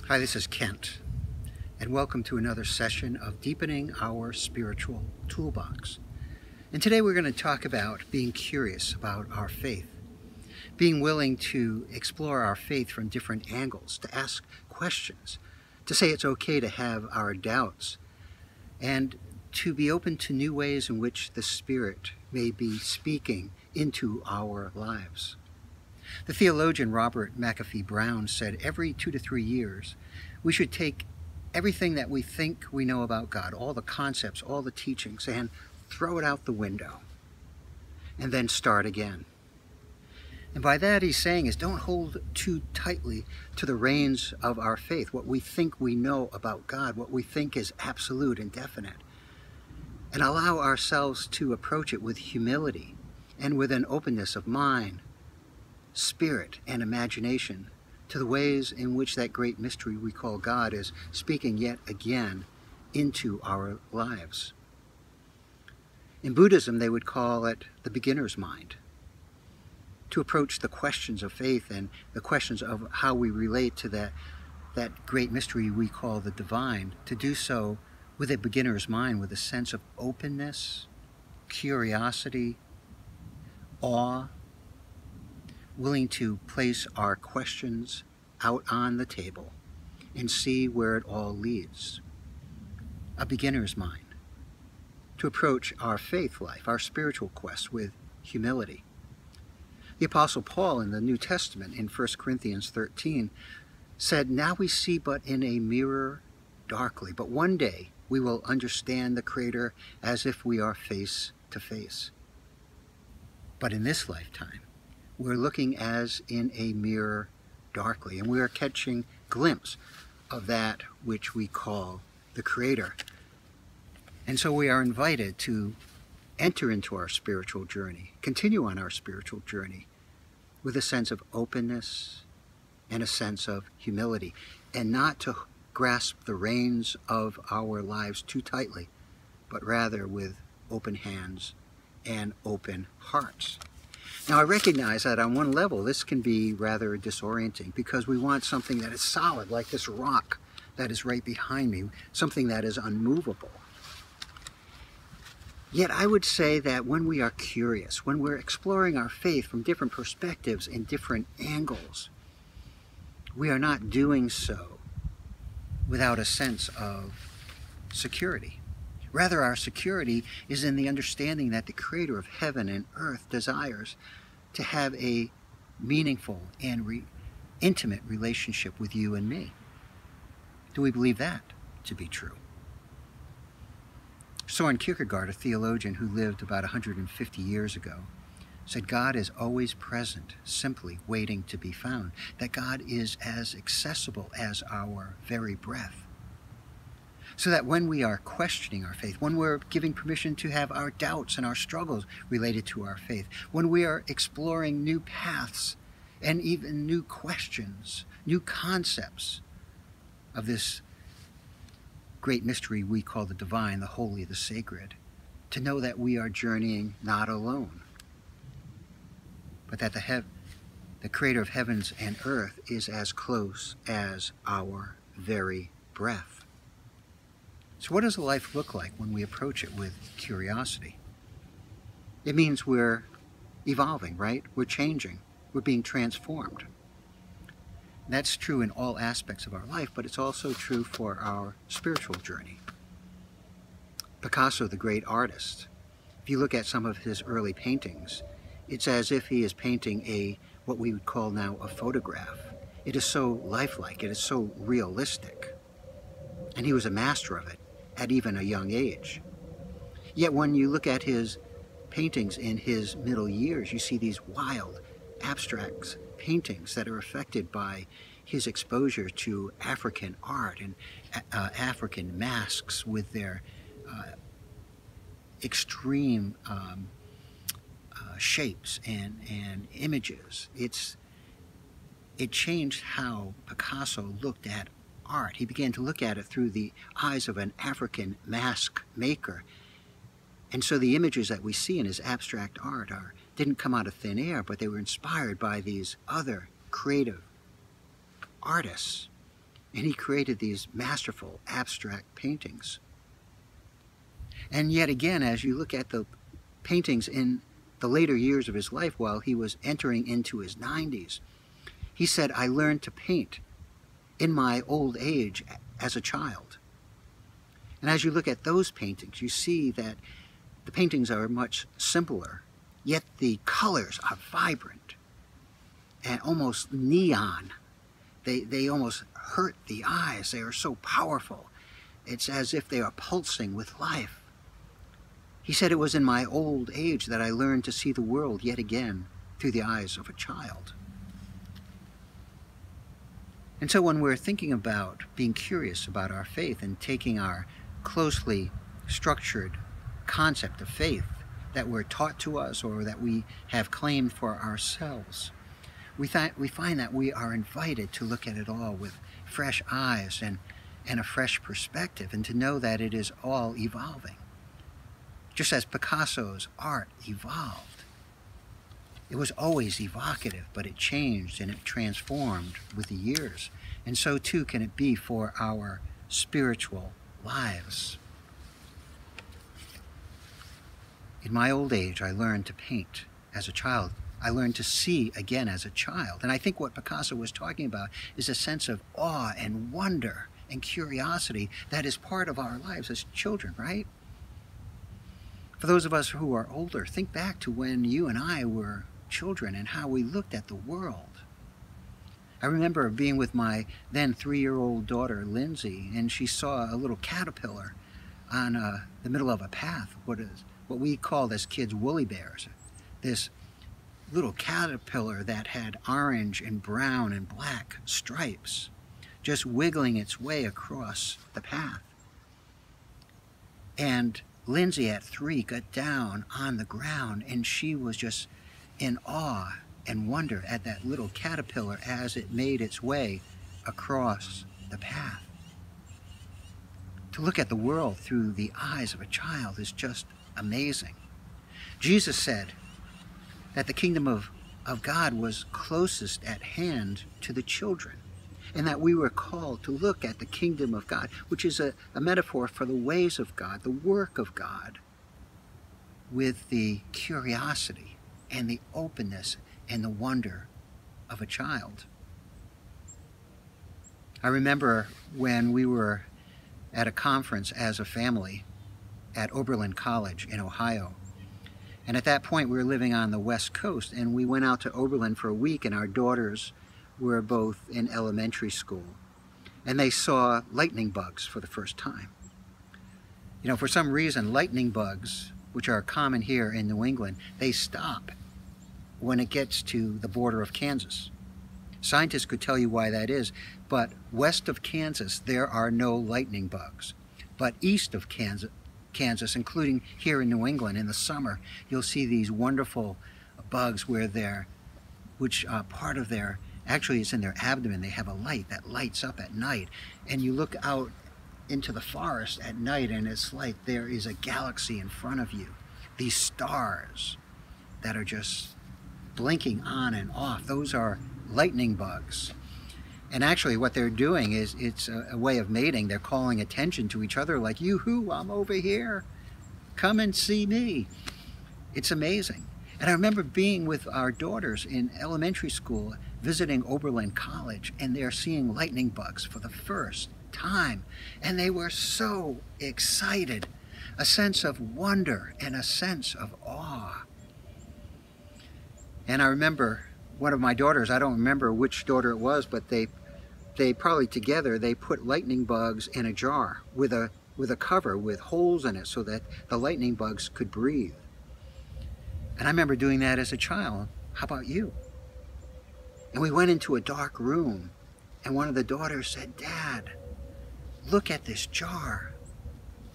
Hi, this is Kent, and welcome to another session of Deepening Our Spiritual Toolbox. And today we're going to talk about being curious about our faith, being willing to explore our faith from different angles, to ask questions, to say it's okay to have our doubts, and to be open to new ways in which the Spirit may be speaking into our lives. The theologian Robert McAfee Brown said every 2 to 3 years we should take everything that we think we know about God, all the concepts, all the teachings, and throw it out the window and then start again. And by that he's saying is don't hold too tightly to the reins of our faith, what we think we know about God, what we think is absolute and definite, and allow ourselves to approach it with humility and with an openness of mind, spirit, and imagination to the ways in which that great mystery we call God is speaking yet again into our lives. In Buddhism, they would call it the beginner's mind. To approach the questions of faith and the questions of how we relate to that great mystery we call the divine, to do so with a beginner's mind, with a sense of openness, curiosity, awe, willing to place our questions out on the table and see where it all leads. A beginner's mind. To approach our faith life, our spiritual quest with humility. The Apostle Paul in the New Testament in 1 Corinthians 13 said, "Now we see but in a mirror darkly, but one day we will understand the Creator as if we are face to face." But in this lifetime, we're looking as in a mirror darkly, and we are catching a glimpse of that which we call the Creator. And so we are invited to enter into our spiritual journey, continue on our spiritual journey with a sense of openness and a sense of humility, and not to grasp the reins of our lives too tightly, but rather with open hands and open hearts. Now, I recognize that on one level this can be rather disorienting because we want something that is solid, like this rock that is right behind me, something that is unmovable. Yet I would say that when we are curious, when we're exploring our faith from different perspectives and different angles, we are not doing so without a sense of security. Rather, our security is in the understanding that the Creator of heaven and earth desires to have a meaningful and intimate relationship with you and me. Do we believe that to be true? Soren Kierkegaard, a theologian who lived about 150 years ago, said God is always present, simply waiting to be found, that God is as accessible as our very breath. So that when we are questioning our faith, when we're giving permission to have our doubts and our struggles related to our faith, when we are exploring new paths and even new questions, new concepts of this great mystery we call the divine, the holy, the sacred, to know that we are journeying not alone, but that the Creator of heavens and earth is as close as our very breath. So what does life look like when we approach it with curiosity? It means we're evolving, right? We're changing. We're being transformed. That's true in all aspects of our life, but it's also true for our spiritual journey. Picasso, the great artist, if you look at some of his early paintings, it's as if he is painting what we would call now a photograph. It is so lifelike, it is so realistic. And he was a master of it at even a young age. Yet when you look at his paintings in his middle years, you see these wild, abstract paintings that are affected by his exposure to African art and African masks with their extreme shapes and images. It changed how Picasso looked at art. He began to look at it through the eyes of an African mask maker. And so the images that we see in his abstract art didn't come out of thin air, but they were inspired by these other creative artists And he created these masterful abstract paintings. And yet again, as you look at the paintings in the later years of his life, while he was entering into his 90s, he said, I learned to paint in my old age as a child. And as you look at those paintings, you see that the paintings are much simpler, yet the colors are vibrant and almost neon. They almost hurt the eyes. They are so powerful. It's as if they are pulsing with life. He said, it was in my old age that I learned to see the world yet again through the eyes of a child. And so when we're thinking about being curious about our faith and taking our closely structured concept of faith that we're taught to us or that we have claimed for ourselves, we find that we are invited to look at it all with fresh eyes and a fresh perspective, and to know that it is all evolving. Just as Picasso's art evolved. It was always evocative, but it changed and it transformed with the years. And so too can it be for our spiritual lives. In my old age, I learned to paint as a child. I learned to see again as a child. And I think what Picasso was talking about is a sense of awe and wonder and curiosity that is part of our lives as children, right? For those of us who are older, think back to when you and I were children and how we looked at the world. I remember being with my then 3-year-old daughter, Lindsay, and she saw a little caterpillar on the middle of a path, what we called as kids woolly bears. This little caterpillar that had orange and brown and black stripes, just wiggling its way across the path. And Lindsay at 3 got down on the ground, and she was just in awe and wonder at that little caterpillar as it made its way across the path. To look at the world through the eyes of a child is just amazing. Jesus said that the kingdom of God was closest at hand to the children, and that we were called to look at the kingdom of God, which is a metaphor for the ways of God, the work of God, with the curiosity and the openness and the wonder of a child. I remember when we were at a conference as a family at Oberlin College in Ohio. And at that point, we were living on the West Coast, and we went out to Oberlin for a week, and our daughters were both in elementary school. And they saw lightning bugs for the first time. You know, for some reason, lightning bugs, which are common here in New England, they stop when it gets to the border of Kansas. Scientists could tell you why that is, but west of Kansas, there are no lightning bugs. But east of Kansas, including here in New England in the summer, you'll see these wonderful bugs which part of their, actually it's in their abdomen, they have a light that lights up at night. And you look out into the forest at night and it's like there is a galaxy in front of you. These stars that are just blinking on and off, those are lightning bugs. And actually what they're doing is, it's a way of mating. They're calling attention to each other like, yoo-hoo, I'm over here. Come and see me. It's amazing. And I remember being with our daughters in elementary school, visiting Oberlin College, and they're seeing lightning bugs for the first time. And they were so excited. A sense of wonder and a sense of awe. And I remember one of my daughters, I don't remember which daughter it was, but they probably together, they put lightning bugs in a jar with a cover with holes in it so that the lightning bugs could breathe. And I remember doing that as a child. How about you? And we went into a dark room, and one of the daughters said, Dad, look at this jar.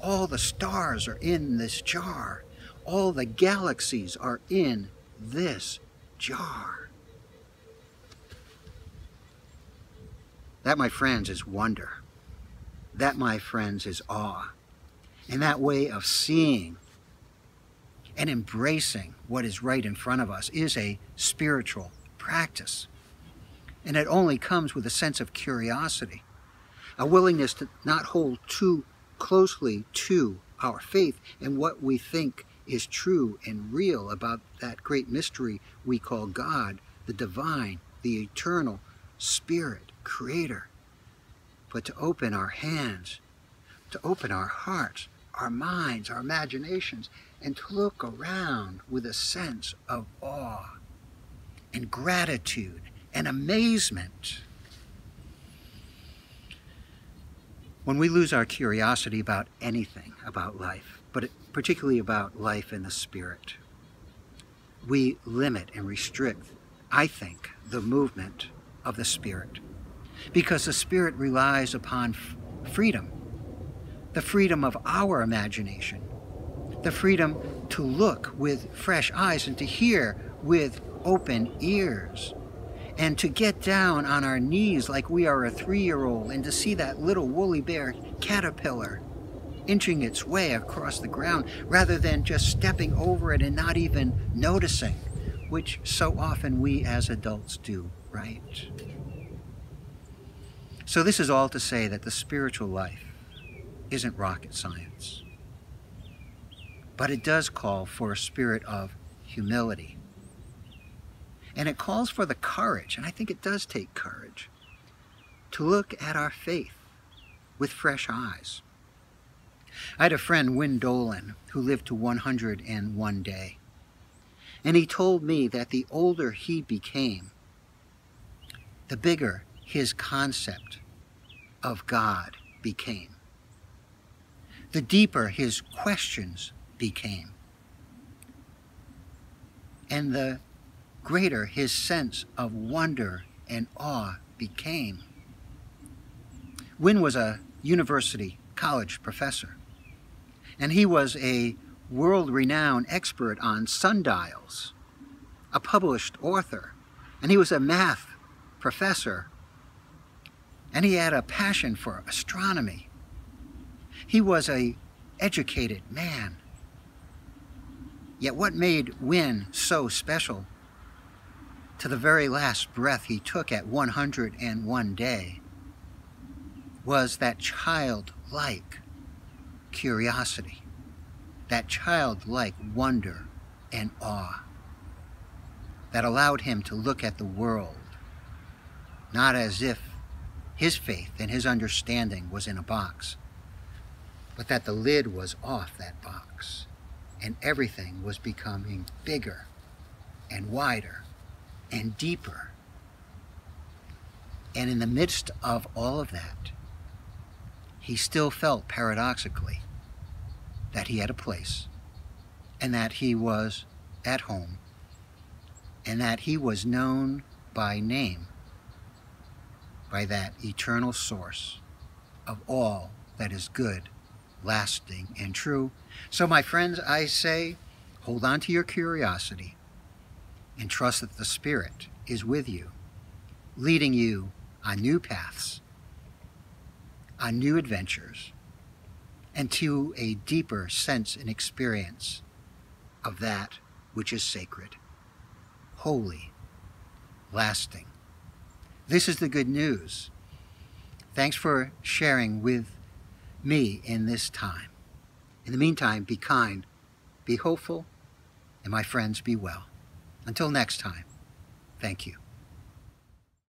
All the stars are in this jar. All the galaxies are in this jar. That, my friends, is wonder. That, my friends, is awe. And that way of seeing and embracing what is right in front of us is a spiritual practice. And it only comes with a sense of curiosity. a willingness to not hold too closely to our faith and what we think is true and real about that great mystery we call God, the divine, the eternal Spirit, Creator, but to open our hands, to open our hearts, our minds, our imaginations, and to look around with a sense of awe and gratitude and amazement. When we lose our curiosity about anything about life, but particularly about life in the Spirit, we limit and restrict, I think, the movement of the Spirit. Because the Spirit relies upon freedom, the freedom of our imagination, the freedom to look with fresh eyes and to hear with open ears, and to get down on our knees like we are a 3-year-old and to see that little woolly bear caterpillar inching its way across the ground rather than just stepping over it and not even noticing, which so often we as adults do, right? So this is all to say that the spiritual life isn't rocket science, but it does call for a spirit of humility. And it calls for the courage, and I think it does take courage, to look at our faith with fresh eyes. I had a friend, Wynne Dolan, who lived to 101 day. And he told me that the older he became, the bigger his concept of God became. The deeper his questions became. And the greater his sense of wonder and awe became. Wynne was a university college professor, and he was a world-renowned expert on sundials, a published author, and he was a math professor, and he had a passion for astronomy. He was an educated man. Yet what made Wynne so special, to the very last breath he took at 101 day, was that childlike curiosity, that childlike wonder and awe that allowed him to look at the world not as if his faith and his understanding was in a box, but that the lid was off that box and everything was becoming bigger and wider and deeper. And in the midst of all of that, he still felt paradoxically that he had a place and that he was at home and that he was known by name by that eternal source of all that is good, lasting, and true. So my friends, I say, hold on to your curiosity and trust that the Spirit is with you, leading you on new paths, on new adventures, and to a deeper sense and experience of that which is sacred, holy, lasting. This is the good news. Thanks for sharing with me in this time. In the meantime, be kind, be hopeful, and my friends, be well. Until next time, thank you.